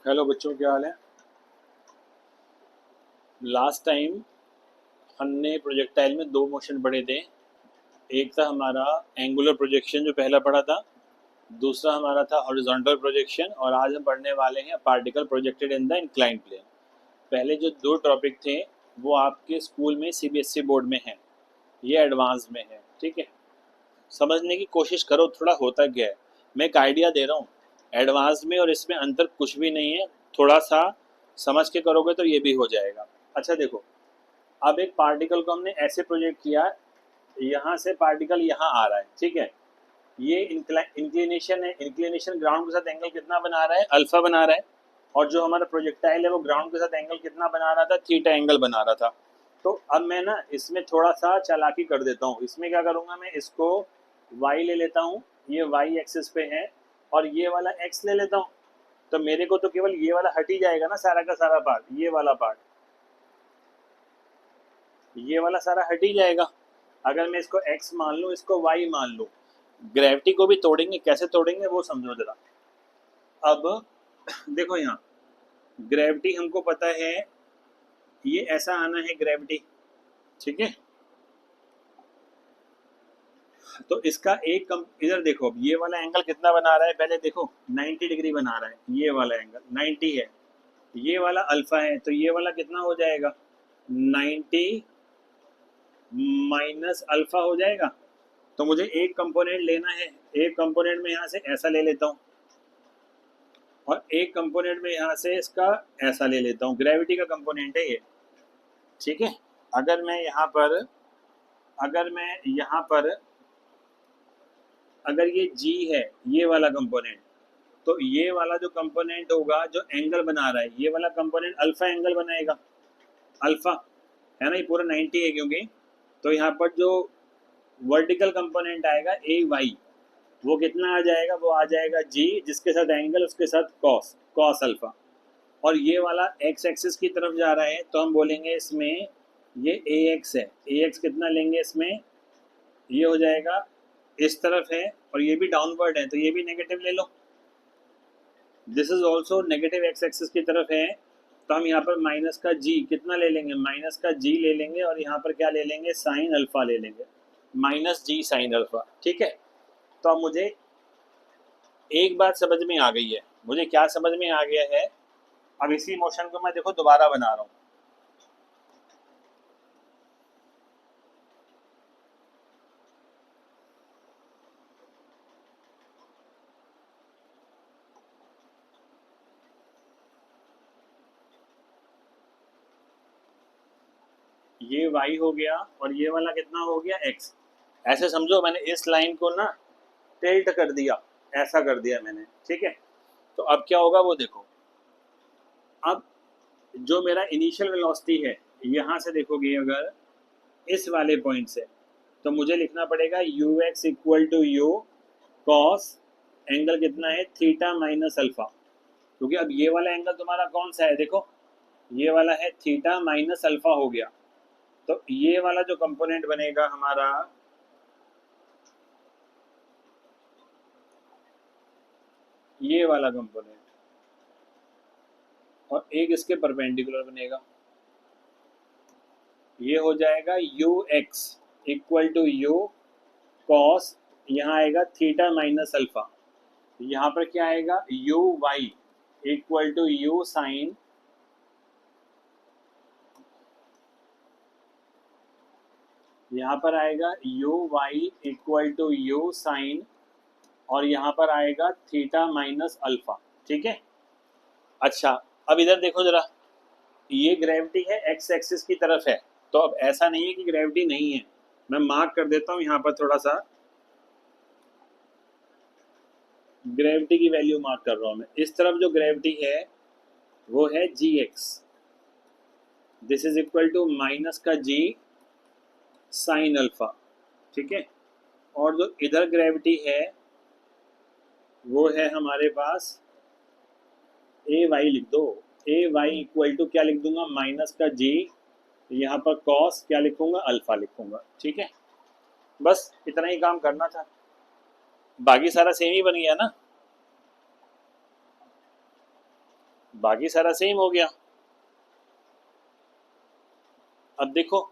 Hello बच्चों, क्या हाल है। लास्ट टाइम हमने प्रोजेक्टाइल में दो मोशन पढ़े थे। एक था हमारा एंगुलर प्रोजेक्शन जो पहला पढ़ा था, दूसरा हमारा था हॉरिजॉन्टल प्रोजेक्शन, और आज हम पढ़ने वाले हैं particle projected in the inclined plane. पहले जो दो टॉपिक थे वो आपके स्कूल में सीबीएसई बोर्ड में हैं, ये एडवांस में है, ठीक है। समझने की कोशिश करो थोड़ा होता क्या है। मैं एक आइडिया दे रहा हूँ, एडवांस में और इसमें अंतर कुछ भी नहीं है। थोड़ा सा समझ के करोगे तो ये भी हो जाएगा। अच्छा देखो, अब एक पार्टिकल को हमने ऐसे प्रोजेक्ट किया, यहाँ से पार्टिकल यहाँ आ रहा है, ठीक है। ये इंक्लिनेशन है, इंक्लिनेशन ग्राउंड के साथ एंगल कितना बना रहा है, अल्फा बना रहा है। और जो हमारा प्रोजेक्टाइल है वो ग्राउंड के साथ एंगल कितना बना रहा था, थीटा एंगल बना रहा था। तो अब मैं ना इसमें थोड़ा सा चालाकी कर देता हूँ। इसमें क्या करूँगा, मैं इसको वाई ले लेता हूँ, ये वाई एक्सिस पे है, और ये वाला एक्स ले लेता हूँ। तो मेरे को तो केवल ये वाला हट ही जाएगा ना, सारा का सारा पार्ट, ये वाला पार्ट, ये वाला सारा हट ही जाएगा। अगर मैं इसको x मान लूँ, इसको y मान लूँ, ग्रेविटी को भी तोड़ेंगे, कैसे तोड़ेंगे वो समझो जरा। अब देखो यहाँ ग्रेविटी हमको पता है, ये ऐसा आना है ग्रेविटी, ठीक है। तो इसका एक कम इधर देखो, अब ये वाला एंगल कितना बना रहा है, पहले देखो 90 डिग्री बना रहा है, ये वाला एंगल 90 है, ये वाला अल्फा है, तो ये वाला कितना हो जाएगा, 90 माइनस अल्फा हो जाएगा। तो मुझे एक कंपोनेंट लेना है, एक कंपोनेंट में यहाँ से ऐसा ले लेता हूँ, और एक कंपोनेंट में यहाँ से इसका ऐसा ले लेता हूँ। ग्रेविटी का कंपोनेंट है ये, ठीक है। अगर मैं यहाँ पर अगर मैं यहाँ पर अगर ये g है, ये वाला कंपोनेंट, तो ये वाला जो कंपोनेंट होगा जो एंगल बना रहा है, ये वाला कंपोनेंट अल्फा एंगल बनाएगा, अल्फा है ना, ये पूरा 90 है क्योंकि। तो यहाँ पर जो वर्टिकल कंपोनेंट आएगा ए वाई, वो कितना आ जाएगा, वो आ जाएगा g, जिसके साथ एंगल उसके साथ कॉस, कॉस अल्फा। और ये वाला एक्स एक्सिस की तरफ जा रहा है, तो हम बोलेंगे इसमें ये ए एक्स है, ए एक्स कितना लेंगे इसमें, ये हो जाएगा इस तरफ है, और ये भी डाउनवर्ड है तो ये भी नेगेटिव ले लो, this is also negative X axis की तरफ है। तो हम यहाँ पर माइनस का जी कितना ले लेंगे, माइनस का जी ले लेंगे, और यहाँ पर क्या ले लेंगे, साइन अल्फा ले लेंगे, माइनस जी साइन अल्फा, ठीक है। तो अब मुझे एक बात समझ में आ गई है, मुझे क्या समझ में आ गया है। अब इसी मोशन को मैं देखो दोबारा बना रहा हूँ। ये y हो गया, और ये वाला कितना हो गया x। ऐसे समझो मैंने इस लाइन को ना टिल्ट कर दिया, ऐसा कर दिया मैंने, ठीक है। तो अब क्या होगा वो देखो। अब जो मेरा इनिशियल वेलोसिटी है, यहाँ से देखोगे अगर इस वाले पॉइंट से, तो मुझे लिखना पड़ेगा u x equal to u cos angle कितना है, थीटा माइनस अल्फा। क्योंकि अब ये वाला एंगल तुम्हारा कौन सा है, देखो ये वाला है थीटा माइनस अल्फा हो गया। तो ये वाला जो कंपोनेंट बनेगा हमारा, ये वाला कंपोनेंट, और एक इसके परपेंडिकुलर बनेगा, ये हो जाएगा u x equal to u cos, यहाँ आएगा थीटा माइनस अल्फा। यहाँ पर क्या आएगा, u y equal to u sine, यहाँ पर आएगा u y equal to u sine, और यहाँ पर आएगा थीटा माइनस अल्फा, ठीक है। अच्छा अब इधर देखो जरा, ये ग्रेविटी है एक्स एक्सिस की तरफ है, तो अब ऐसा नहीं है कि ग्रेविटी नहीं है। मैं मार्क कर देता हूँ यहाँ पर थोड़ा सा, ग्रेविटी की वैल्यू मार्क कर रहा हूँ मैं। इस तरफ जो ग्रेविटी है वो है G X, this is equal to minus का जी साइन अल्फा, ठीक है। और जो इधर ग्रेविटी है वो है हमारे पास ए वाई, लिख दो ए वाई इक्वल टू क्या लिख दूंगा, माइनस का जी, यहाँ पर कॉस क्या लिखूंगा, अल्फा लिखूंगा, ठीक है। बस इतना ही काम करना था, बाकी सारा सेम ही बन गया ना। बाकी सारा सेम हो गया। अब देखो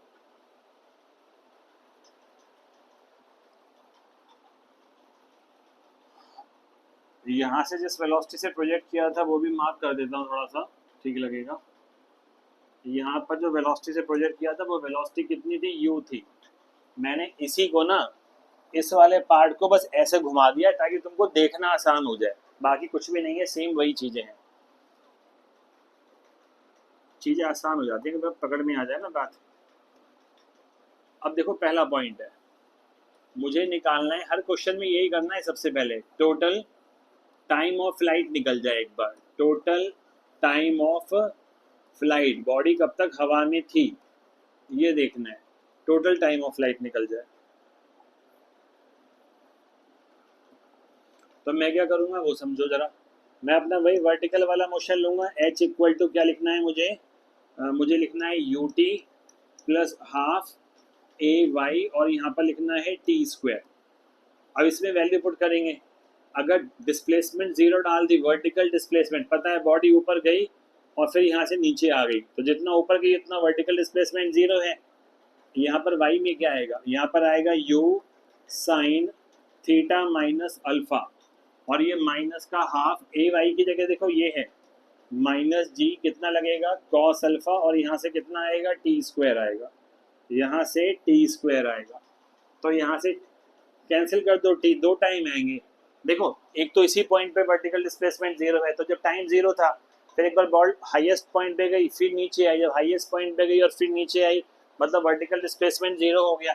यहाँ से जिस वेलोसिटी से प्रोजेक्ट किया था वो भी मार्क कर देता हूँ, थोड़ा सा ठीक लगेगा। यहाँ पर जो वेलोसिटी से प्रोजेक्ट किया था वो वेलोसिटी कितनी थी, u थी। मैंने इसी को ना, इस वाले पार्ट को बस ऐसे घुमा दिया ताकि तुमको देखना आसान हो जाए, बाकी कुछ भी नहीं है, सेम वही चीजें हैं। चीजें आसान हो जाती है कि पकड़ में आ जाए ना बात। अब देखो पहला पॉइंट है, मुझे निकालना है, हर क्वेश्चन में यही करना है सबसे पहले, टोटल टाइम ऑफ फ्लाइट निकल जाए एक बार। Total time of flight, body कब तक हवा में थी ये देखना है, टोटल टाइम ऑफ फ्लाइट निकल जाए। तो मैं क्या करूंगा वो समझो जरा। मैं अपना वही वर्टिकल वाला मोशन लूंगा, h इक्वल टू क्या लिखना है मुझे, मुझे लिखना है ut प्लस हाफ ए वाई, और यहाँ पर लिखना है टी स्क्वायर। अब इसमें वैल्यू पुट करेंगे, अगर डिस्प्लेसमेंट जीरो डाल दी, वर्टिकल डिस्प्लेसमेंट पता है बॉडी ऊपर गई और फिर यहाँ से नीचे आ गई, तो जितना ऊपर गई उतना वर्टिकल डिस्प्लेसमेंट जीरो है। यहाँ पर y में क्या आएगा, यहाँ पर आएगा u sign theta minus alpha, और ये माइनस का हाफ ए वाई की जगह देखो ये है माइनस जी, कितना लगेगा कॉस अल्फा, और यहाँ से कितना आएगा टी स्क्वायर आएगा, यहाँ से टी स्क्वायर आएगा। तो यहाँ से कैंसिल कर दो, टी दो टाइम आएंगे। देखो एक तो इसी पॉइंट पे वर्टिकल डिस्प्लेसमेंट जीरो है, तो जब टाइम जीरो था फिर एक बार बॉल हाईएस्ट पॉइंट पे गई फिर नीचे आई, जब हाईएस्ट पॉइंट पे गई और फिर नीचे आई मतलब वर्टिकल डिस्प्लेसमेंट जीरो हो गया।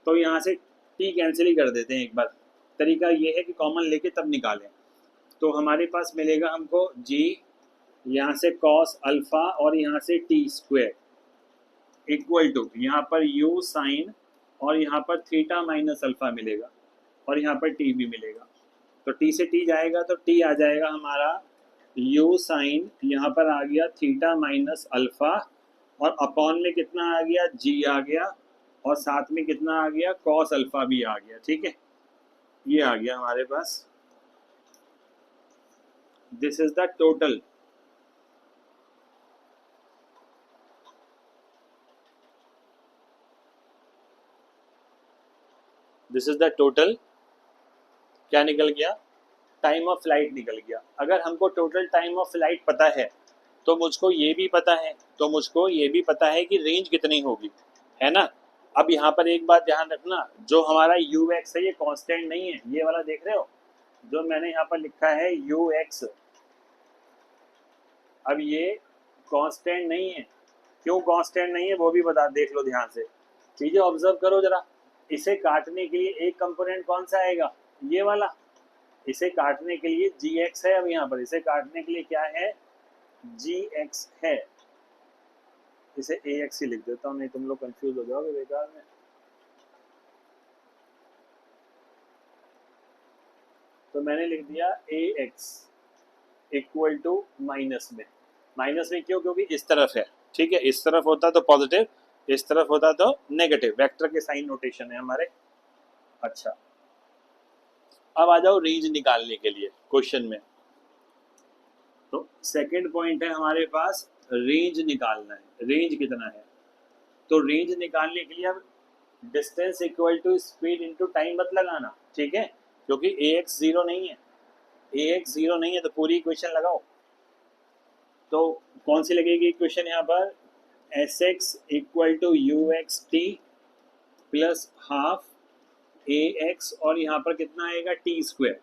तो यहाँ से टी कैंसिल ही कर देते हैं एक बार, तरीका ये है कि कॉमन लेके तब निकालें। तो हमारे पास मिलेगा हमको जी, यहाँ से कॉस अल्फा और यहाँ से टी स्क्वायर इक्वल टू यहाँ पर यू साइन और यहाँ पर थीटा माइनस अल्फा मिलेगा, और यहाँ पर टी भी मिलेगा। तो टी से टी जाएगा तो टी आ जाएगा हमारा यू साइन, यहाँ पर आ गया थीटा माइनस अल्फा, और अपॉन में कितना आ गया जी आ गया, और साथ में कितना आ गया कॉस अल्फा भी आ गया। ठीक है, ये आ गया हमारे पास, this is the total. This is the total, क्या निकल गया, टाइम ऑफ फ्लाइट निकल गया। अगर हमको टोटल टाइम ऑफ फ्लाइट पता है तो मुझको ये भी पता है, कि रेंज कितनी होगी, है ना। अब यहाँ पर एक बात ध्यान रखना, जो हमारा यू एक्स है ये कांस्टेंट नहीं है, ये वाला देख रहे हो जो मैंने यहाँ पर लिखा है यू एक्स, अब ये कांस्टेंट नहीं है। क्यों कांस्टेंट नहीं है वो भी बता, देख लो ध्यान से, चीजें ऑब्जर्व करो जरा। इसे काटने के लिए एक कंपोनेंट कौन सा आएगा, ये वाला, इसे काटने के लिए जी एक्स है। अब यहाँ पर इसे काटने के लिए क्या है, जी एक्स है, इसे ए एक्स ही लिख देता हूँ, नहीं तुम लोग कंफ्यूज हो जाओगे बेकार में। तो मैंने लिख दिया ए एक्स इक्वल टू माइनस में क्यों, क्योंकि इस तरफ है, ठीक है, इस तरफ होता तो पॉजिटिव, इस तरफ होता तो नेगेटिव, वेक्टर के साइन नोटेशन है हमारे। अच्छा, अब आ जाओ रेंज निकालने के लिए क्वेश्चन में। तो सेकंड पॉइंट है हमारे पास, रेंज निकालना है, रेंज कितना है। तो रेंज निकालने के लिए अब distance equal to speed into time मत लगाना, ठीक है, क्योंकि ए एक्स जीरो नहीं है, तो पूरी इक्वेशन लगाओ। तो कौन सी लगेगी इक्वेशन यहाँ पर, s x equal to u x t plus half a x, और यहाँ पर कितना आएगा टी स्क्वायर।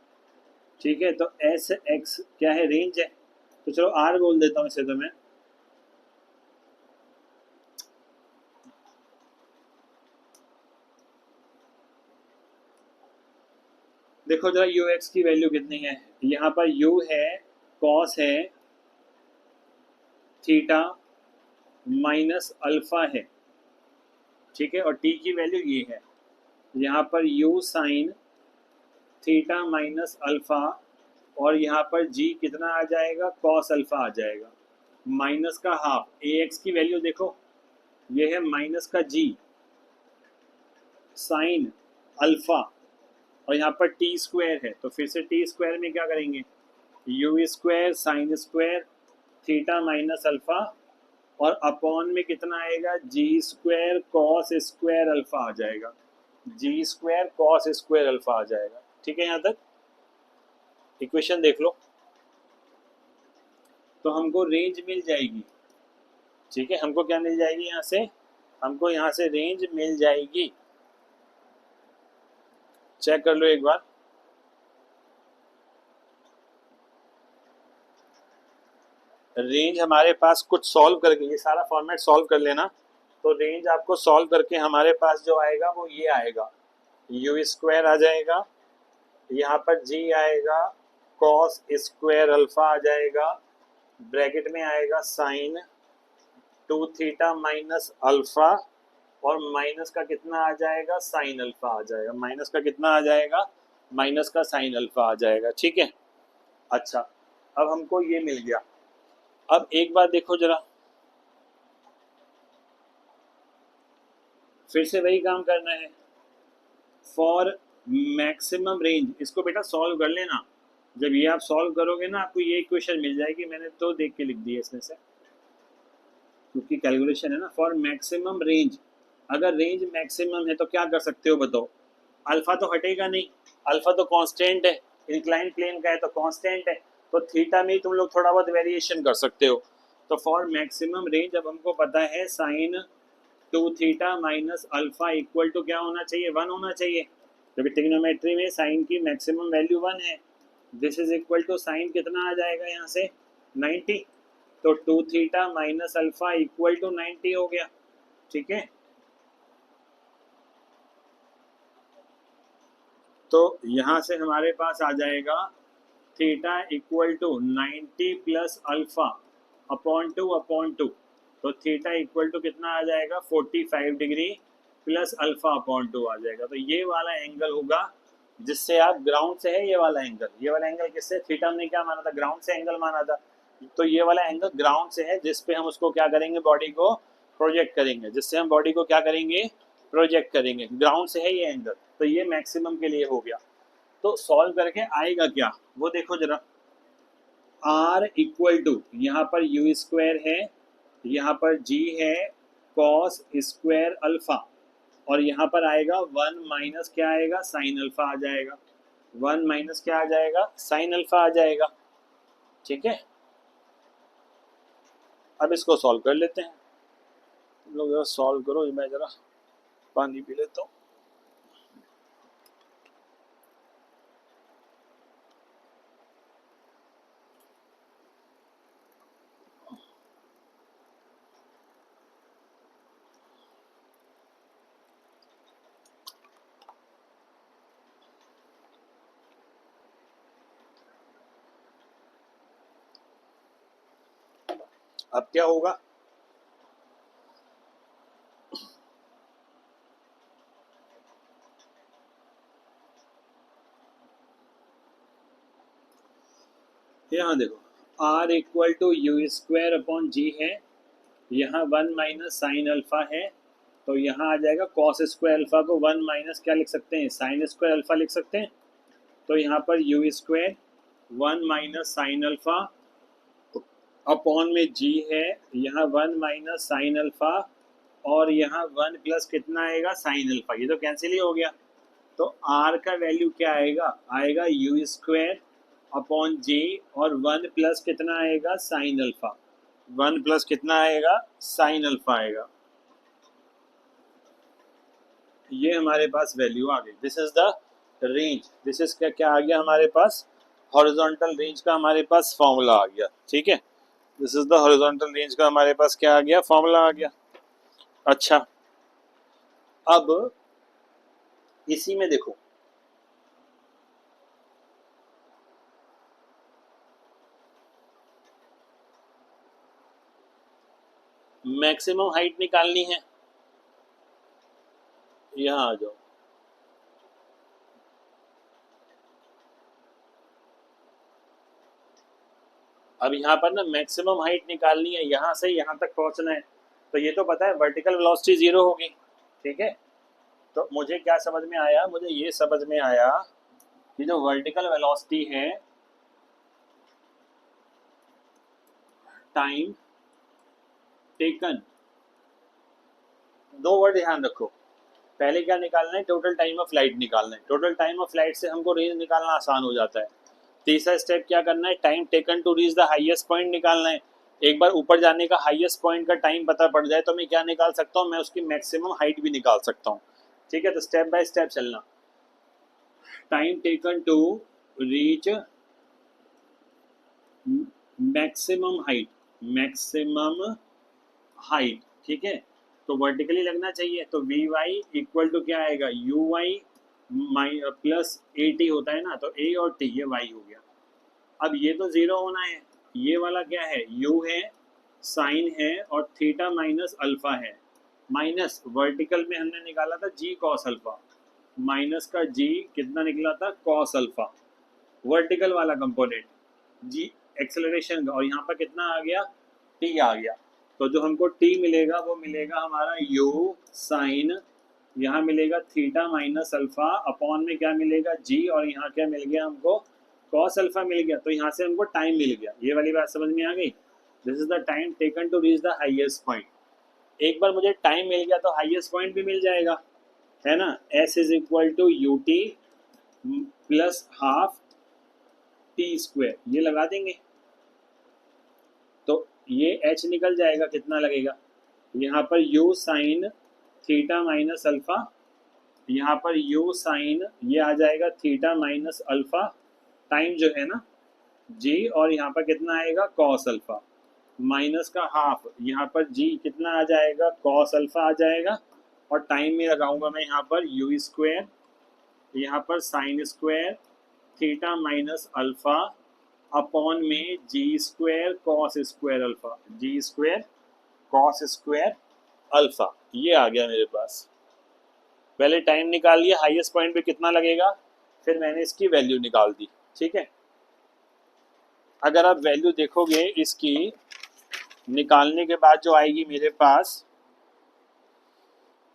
ठीक है, तो एस एक्स क्या है, रेंज है, तो चलो आर बोल देता हूँ इसे तो मैं। देखो जरा यू एक्स की वैल्यू कितनी है, यहाँ पर यू है, कॉस है, थीटा माइनस अल्फा है, ठीक है, और टी की वैल्यू ये है, यहाँ पर you sine theta minus alpha, और यहाँ पर जी कितना आ जाएगा कॉस अल्फा आ जाएगा, माइनस का हाफ। ए एक्स की वैल्यू देखो, ये है माइनस का जी साइन अल्फा, और यहाँ पर टी स्क्वायर है, तो फिर से टी स्क्वायर में क्या करेंगे, you square sine square theta minus alpha, और अपॉन में कितना आएगा, जी स्क्वायर कॉस स्क्वायर अल्फा आ जाएगा, जी स्क्वायर कॉस स्क्वायर अल्फा आ जाएगा। ठीक है, यहाँ तक इक्वेशन देख लो, तो हमको रेंज मिल जाएगी। ठीक है, हमको क्या मिल जाएगी यहाँ से, हमको यहाँ से रेंज मिल जाएगी। चेक कर लो एक बार, रेंज हमारे पास कुछ सॉल्व करके, ये सारा फॉर्मेट सॉल्व कर लेना, तो रेंज आपको सॉल्व करके हमारे पास जो आएगा वो ये आएगा, यू स्क्वायर आ जाएगा, यहाँ पर जी आएगा, कॉस स्क्वायर अल्फा आ जाएगा, ब्रैकेट में आएगा साइन 2 थीटा माइनस अल्फा, और माइनस का कितना आ जाएगा, साइन अल्फा आ जाएगा, माइनस का कितना आ जाएगा, माइनस का साइन अल्फा आ जाएगा। ठीक है, अच्छा, अब हमको ये मिल गया। अब एक बात देखो जरा, फिर से वही काम करना है, फॉर मैक्सिमम रेंज, इसको बेटा सॉल्व कर लेना। जब ये आप सॉल्व करोगे ना, आपको ये इक्वेशन मिल जाएगी, मैंने तो देख के लिख दी है इसमें से, क्योंकि कैलकुलेशन है ना। फॉर मैक्सिमम रेंज, अगर रेंज मैक्सिमम है तो क्या कर सकते हो बताओ, अल्फा तो हटेगा नहीं, अल्फा तो कांस्टेंट है, इंक्लाइन प्लेन का है तो कांस्टेंट है, तो थीटा में तुम लोग थोड़ा बहुत वेरिएशन कर सकते हो। तो फॉर मैक्सिमम रेंज अब हमको पता है sine 2 theta minus alpha equal to क्या होना चाहिए, 1 होना चाहिए, क्योंकि ट्रिग्नोमेट्री में साइन की मैक्सिमम वैल्यू 1 है। This is equal to sine कितना आ जाएगा यहाँ से 90, तो 2 theta minus alpha equal to 90 हो गया। ठीक है, तो यहाँ से हमारे पास आ जाएगा theta equal to 90 plus alpha upon two, तो थीटा इक्वल टू कितना आ जाएगा 45 डिग्री प्लस अल्फा अपॉन 2 आ जाएगा। तो ये वाला एंगल होगा जिससे आप, ग्राउंड से है ये वाला एंगल, ये वाला एंगल किससे, थीटा हमने क्या माना था, ग्राउंड से एंगल माना था, तो ये वाला एंगल ग्राउंड से है, जिसपे हम उसको क्या करेंगे, बॉडी को प्रोजेक्ट करेंगे, जिससे हम बॉडी को क्या करेंगे, प्रोजेक्ट करेंगे, ग्राउंड से है ये एंगल, तो ये मैक्सिमम के लिए हो गया। तो सॉल्व करके आएगा क्या वो देखो जरा, आर इक्वल टू, यहाँ पर यू स्क्वायर है, यहाँ पर जी है कॉस स्क्वायर अल्फा, और यहाँ पर आएगा 1 माइनस क्या आएगा, साइन अल्फा आ जाएगा, 1 माइनस क्या आ जाएगा, साइन अल्फा आ जाएगा। ठीक है, अब इसको सॉल्व कर लेते हैं, तुम लोग जरा सॉल्व करो, मैं जरा पानी पी लेता हूँ। अब क्या होगा, यहाँ देखो R equal to U square upon G है, यहाँ 1 माइनस साइन अल्फा है, तो यहाँ आ जाएगा कॉस स्क्वायर अल्फा को 1 माइनस क्या लिख सकते हैं, साइन स्क्वायर अल्फा लिख सकते हैं, तो यहाँ पर you square 1 minus sine alpha upon में जी है, यहाँ 1 माइनस साइन अल्फा, और यहाँ 1 प्लस कितना आएगा, साइन अल्फा, ये तो कैंसिल ही हो गया। तो आर का वैल्यू क्या आएगा, आएगा यू स्क्वायर अपॉन जी, और 1 प्लस कितना आएगा, साइन अल्फा, 1 प्लस कितना आएगा, साइन अल्फा आएगा। ये हमारे पास वैल्यू आ गई, this is the range, this is क्या क्या आ गया हमारे पास, हॉरिजॉन्टल रेंज का हमारे पास फॉर्मूला आ गया। ठीक है, this is the horizontal range का हमारे पास क्या आ गया, फॉर्मूला आ गया। अच्छा, अब इसी में देखो, मैक्सिमम हाइट निकालनी है, यहाँ आ जाओ, अब यहाँ पर ना मैक्सिमम हाइट निकालनी है, यहाँ से यहाँ तक पहुँचना है, तो ये तो पता है वर्टिकल वेलोसिटी 0 होगी। ठीक है, तो मुझे क्या समझ में आया, मुझे ये समझ में आया कि जो वर्टिकल वेलोसिटी है टाइम टेकन, दो वर्ड ध्यान रखो। पहले क्या निकालना है, टोटल टाइम ऑफ फ्लाइट निकालना है। टोटल टाइम ऑफ फ्लाइट से हमको रेंज निकालना आसान हो जाता है। तीसरा स्टेप क्या करना है, time taken to reach the highest point निकालना है। एक बार ऊपर जाने का हाईएस्ट पॉइंट का टाइम पता पड़ जाए तो मैं क्या निकाल सकता हूँ, मैं उसकी मैक्सिमम हाइट भी निकाल सकता हूँ। ठीक है, तो स्टेप बाय स्टेप चलना। Time taken to reach maximum height, maximum height, ठीक है। तो वर्टिकली लगना चाहिए, तो वी वाई इक्वल टू क्या आएगा, u y plus a t होता है ना, तो ए और टी ये वाई हो गया। अब ये तो जीरो होना है, ये वाला क्या है, यू है, साइन है और थीटा माइनस अल्फा है। माइनस वर्टिकल में हमने निकाला था जी कॉस अल्फा, माइनस का जी कितना निकला था, कॉस अल्फा, वर्टिकल वाला कंपोनेंट जी एक्सेलरेशन का, और यहाँ पर कितना आ गया, टी आ गया। तो जो हमको टी मिलेगा वो मिलेगा हमारा यू साइन, यहाँ मिलेगा थीटा माइनस अल्फा, अपॉन में क्या मिलेगा जी, और यहाँ क्या मिल गया हमको, कॉस अल्फा मिल गया। तो यहाँ से हमको टाइम मिल गया, ये वाली बात समझ में आ गई। This is the time taken to reach the highest point. एक बार मुझे टाइम मिल गया तो हाईएस्ट पॉइंट भी मिल जाएगा, है ना। S is equal to u t plus half t square, ये लगा देंगे तो ये h निकल जाएगा, कितना लगेगा, यहाँ पर u sign theta minus alpha, यहाँ पर u साइन ये आ जाएगा थीटा माइनस अल्फा, टाइम जो है ना g, और यहाँ पर कितना आएगा कॉस अल्फा, माइनस का हाफ, यहाँ पर g कितना आ जाएगा, कॉस अल्फा आ जाएगा, और टाइम में लगाऊंगा मैं यहाँ पर u स्क्वायर, यहाँ पर sine square theta minus alpha upon में जी स्क्वायर कॉस स्क्वायर अल्फा, जी स्क्वायर कॉस स्क्वायर अल्फा, ये आ गया मेरे पास। पहले टाइम निकाल लिया, हाईएस्ट पॉइंट पे कितना लगेगा, फिर मैंने इसकी वैल्यू निकाल दी। ठीक है, अगर आप वैल्यू देखोगे इसकी निकालने के बाद जो आएगी मेरे पास,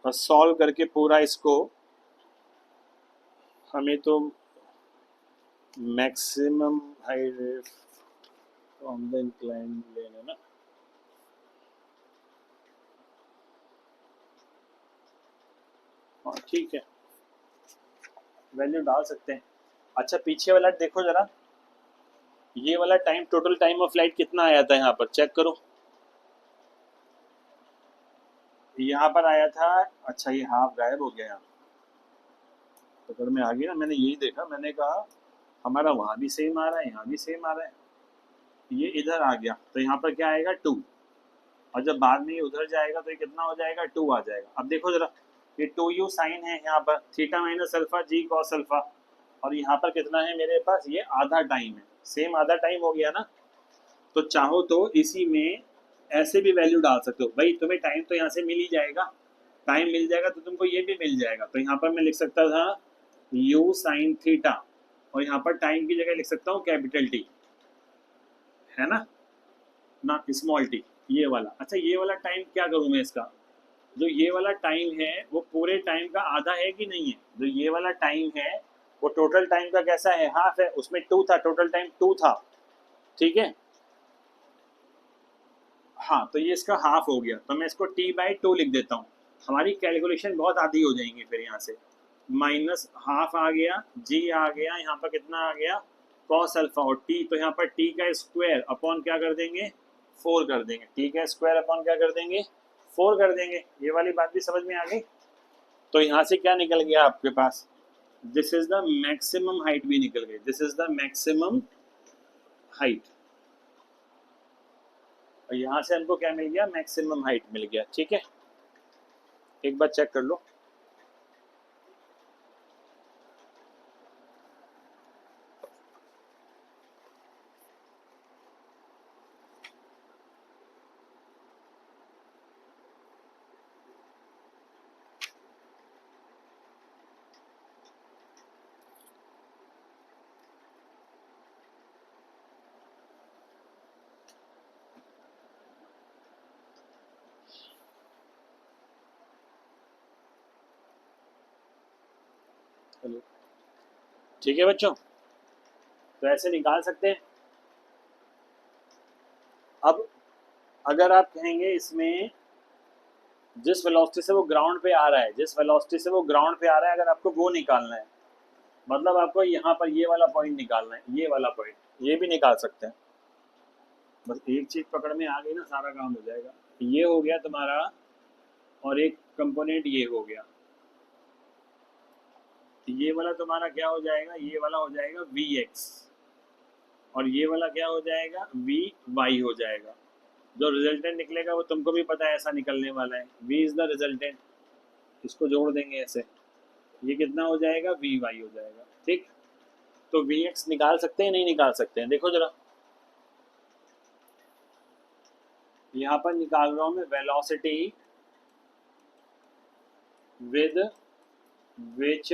और सॉल्व करके पूरा इसको, हमें तो maximum height on the incline लेना ना, हाँ ठीक है, वैल्यू डाल सकते हैं। अच्छा पीछे वाला देखो जरा, ये वाला time, total time of flight कितना आया था, यहाँ पर चेक करो, यहाँ पर आया था, अच्छा ये हाफ गायब हो गया यहाँ, पकड़ में आ गई ना, मैंने यही देखा, मैंने कहा हमारा वहाँ भी सेम आ रहा है, यहाँ भी सेम आ रहा है, ये इधर आ गया तो यहाँ पर क्या आएगा 2, और जब बाद में ये उधर जाएगा तो ये कितना हो जाएगा, 2 आ जाएगा। अब देखो जरा, ये 2u साइन है, यहाँ पर थीटा माइनस अल्फा जी कॉस अल्फा, और यहाँ पर कितना है मेरे पास, ये आधा टाइम है, सेम आधा टाइम हो गया ना। तो चाहो तो इसी में ऐसे भी वैल्यू डाल सकते हो, भाई तुम्हें टाइम तो यहाँ से मिल ही जाएगा, टाइम मिल जाएगा तो तुमको ये भी मिल जाएगा, तो यहाँ पर मैं लिख सकता था u साइन थीटा, और यहाँ पर टाइम की जगह लिख सकता हूँ कैपिटल टी, है ना, ना स्मॉल टी, ये वाला। अच्छा ये वाला टाइम क्या करूँ मैं इसका, जो ये वाला टाइम है वो पूरे टाइम का आधा है कि नहीं है, जो ये वाला टाइम है वो टोटल टाइम का कैसा है, हाफ है, उसमें 2 था, टोटल टाइम 2 था, ठीक है। हाँ तो ये इसका हाफ हो गया, तो मैं इसको t/2 लिख देता हूँ, हमारी कैलकुलेशन बहुत आधी हो जाएंगी फिर। यहाँ से माइनस हाफ आ गया, जी आ गया, यहाँ पर कितना आ गया कॉस अल्फा, और टी, तो यहाँ पर टी का स्क्वायर अपॉन क्या कर देंगे 4 कर देंगे, टी का स्क्वायर अपॉन क्या कर देंगे 4 कर देंगे। ये वाली बात भी समझ में आ गई। तो यहाँ से क्या निकल गया आपके पास, this is the maximum height भी निकल गई, this is the maximum height, और यहाँ से हमको क्या मिल गया, मैक्सिमम हाइट मिल गया। ठीक है, एक बार चेक कर लो। ठीक है बच्चों, तो ऐसे निकाल सकते हैं। अब अगर आप कहेंगे इसमें जिस वेलोसिटी से वो ग्राउंड पे आ रहा है, जिस वेलोसिटी से वो ग्राउंड पे आ रहा है, अगर आपको वो निकालना है, मतलब आपको यहाँ पर ये वाला पॉइंट निकालना है, ये वाला पॉइंट, ये भी निकाल सकते हैं। बस एक चीज पकड़ में आ गई ना, सारा काम हो जाएगा। ये हो गया तुम्हारा, और एक कंपोनेंट ये हो गया। ये वाला तुम्हारा क्या हो जाएगा, ये वाला हो जाएगा वी एक्स, और ये वाला क्या हो जाएगा, वी वाई हो जाएगा। जो रिजल्टेंट निकलेगा वो तुमको भी पता है ऐसा निकलने वाला है, v इज द रिजल्टेंट। इसको जोड़ देंगे ऐसे, ये कितना हो जाएगा, वी वाई हो जाएगा। ठीक, तो वी एक्स निकाल सकते हैं, नहीं निकाल सकते हैं, देखो जरा। यहाँ पर निकाल रहा हूं मैं velocity with which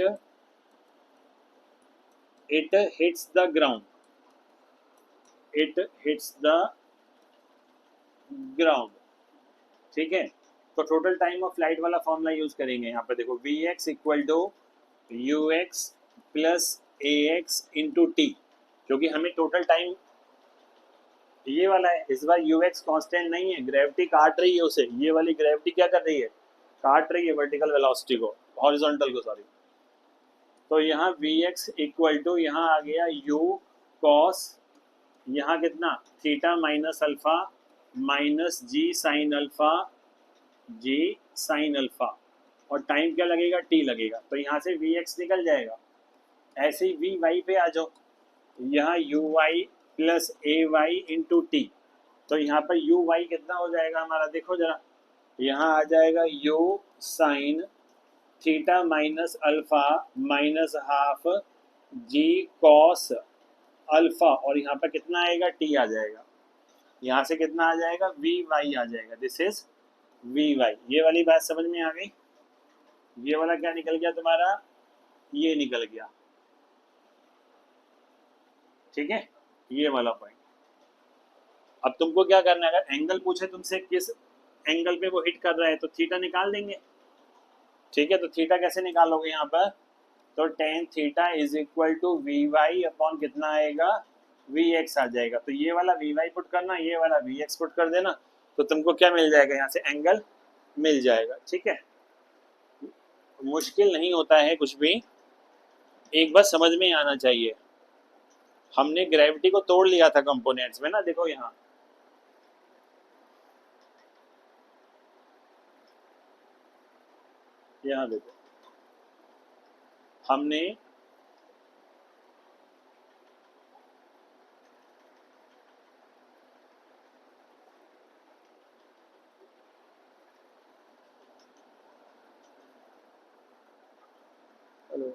it hits the ground, it hits the ground. ठीक है, तो टोटल टाइम ऑफ फ्लाइट वाला फॉर्मूला यूज करेंगे। यहाँ पे देखो v x equal to u x plus a x into t, क्योंकि हमें टोटल टाइम ये वाला है। इस बार यू एक्स कॉन्स्टेंट नहीं है, ग्रेविटी काट रही है उसे, ये वाली ग्रेविटी क्या कर रही है, काट रही है वर्टिकल वेलोसिटी को, हॉरिजॉन्टल को सॉरी। तो यहाँ वी एक्स इक्वल टू यहाँ आ गया यू कॉस, यहाँ कितना थीटा माइनस अल्फा माइनस जी साइन अल्फा, जी साइन अल्फा, और टाइम क्या लगेगा, टी लगेगा। तो यहाँ से वी एक्स निकल जाएगा। ऐसे ही वी वाई पे आ जाओ, यहाँ u y plus a y into t. तो यहाँ पर यू वाई कितना हो जाएगा हमारा, देखो जरा, यहाँ आ जाएगा u sine theta minus alpha minus half g cos alpha, और यहाँ पर कितना आएगा, टी आ जाएगा। यहाँ से कितना आ जाएगा, वी वाई आ जाएगा। This is v y. ये वाली बात समझ में आ गई। ये वाला क्या निकल गया तुम्हारा, ये निकल गया। ठीक है, ये वाला पॉइंट। अब तुमको क्या करना है, अगर एंगल पूछे तुमसे किस एंगल पे वो हिट कर रहा है, तो थीटा निकाल देंगे। ठीक है, तो थीटा कैसे निकालोगे यहाँ पर, तो tan theta is equal to v y upon कितना आएगा, वी एक्स आ जाएगा। तो ये वाला वी वाई पुट करना, ये वाला वी एक्स पुट कर देना, तो तुमको क्या मिल जाएगा, यहाँ से एंगल मिल जाएगा। ठीक है, मुश्किल नहीं होता है कुछ भी, एक बार समझ में आना चाहिए। हमने ग्रेविटी को तोड़ लिया था कंपोनेंट्स में ना, देखो यहाँ देखो हमने हेलो,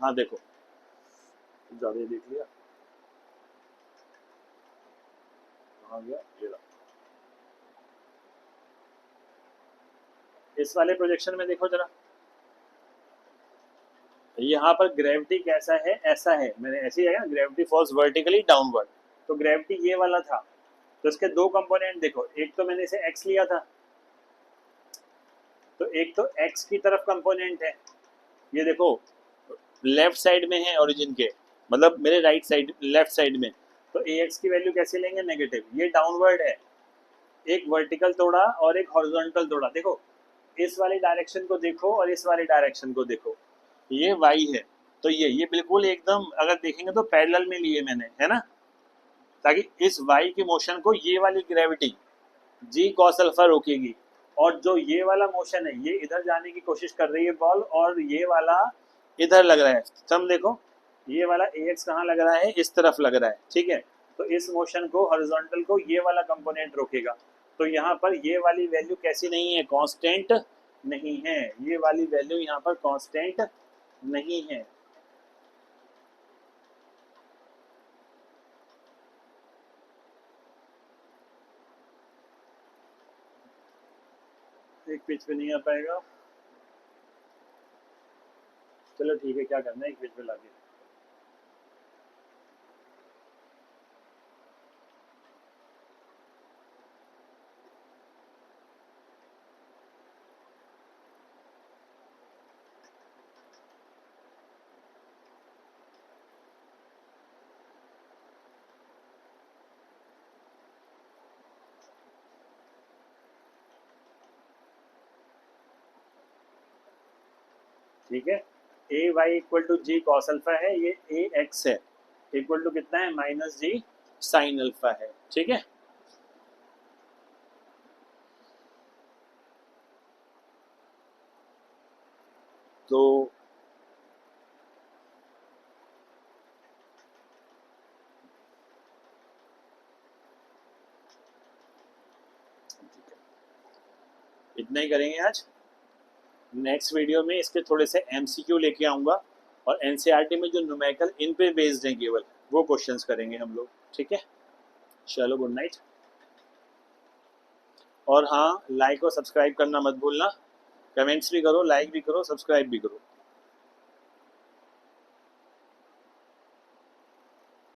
हाँ देखो, ज्यादा देख लिया, आ गया ये रहा। इस वाले प्रोजेक्शन में देखो जरा, यहाँ पर ग्रेविटी कैसा है, ऐसा है, मैंने ऐसे ही है ना, ग्रेविटी फॉल्स वर्टिकली डाउनवर्ड। तो ग्रेविटी ये वाला था, तो इसके दो कंपोनेंट देखो, एक तो मैंने इसे एक्स लिया था, तो एक तो एक्स की तरफ कंपोनेंट है, ये देखो लेफ्ट साइड में है ओरिजिन के, मतलब मेरे राइट साइड लेफ्ट साइड में। तो ए एक्स की वैल्यू कैसे लेंगे, नेगेटिव, ये डाउनवर्ड है। एक वर्टिकल तोड़ा और एक हॉरिजॉन्टल तोड़ा, देखो इस वाली डायरेक्शन को देखो और इस वाली डायरेक्शन को देखो, ये वाई है। तो ये बिल्कुल एकदम अगर देखेंगे तो पैरेलल में लिए मैंने, है ना, ताकि इस वाई के मोशन को ये वाली ग्रेविटी जी कॉस अल्फा रोकेगी, और जो ये वाला मोशन है ये इधर जाने की कोशिश कर रही है बॉल, और ये वाला इधर लग रहा है। सम देखो, ये वाला ए एक्स कहाँ लग रहा है, इस तरफ लग रहा है। ठीक है, तो इस मोशन को हॉरिजॉन्टल को ये वाला कंपोनेंट रोकेगा। तो यहाँ पर ये वाली वैल्यू कैसी नहीं है, कांस्टेंट नहीं है, ये वाली वैल्यू यहाँ पर कांस्टेंट नहीं है। एक पेज पे नहीं आ पाएगा, चलो ठीक है, क्या करना है, एक पेज पे लाके ठीक है। A Y equal to G cos alpha है, ये ए एक्स है, इक्वल टू कितना है माइनस जी साइन अल्फा है। ठीक है, तो इतना ही करेंगे आज। नेक्स्ट वीडियो में इसके थोड़े से एमसीक्यू लेके आऊँगा और एनसीईआरटी में जो न्यूमेरिकल इन पे बेस्ड हैं केवल वो क्वेश्चंस करेंगे हम लोग। ठीक है, चलो गुड नाइट। और हाँ, लाइक और सब्सक्राइब करना मत भूलना, कमेंट्स भी करो, लाइक भी करो, सब्सक्राइब भी करो।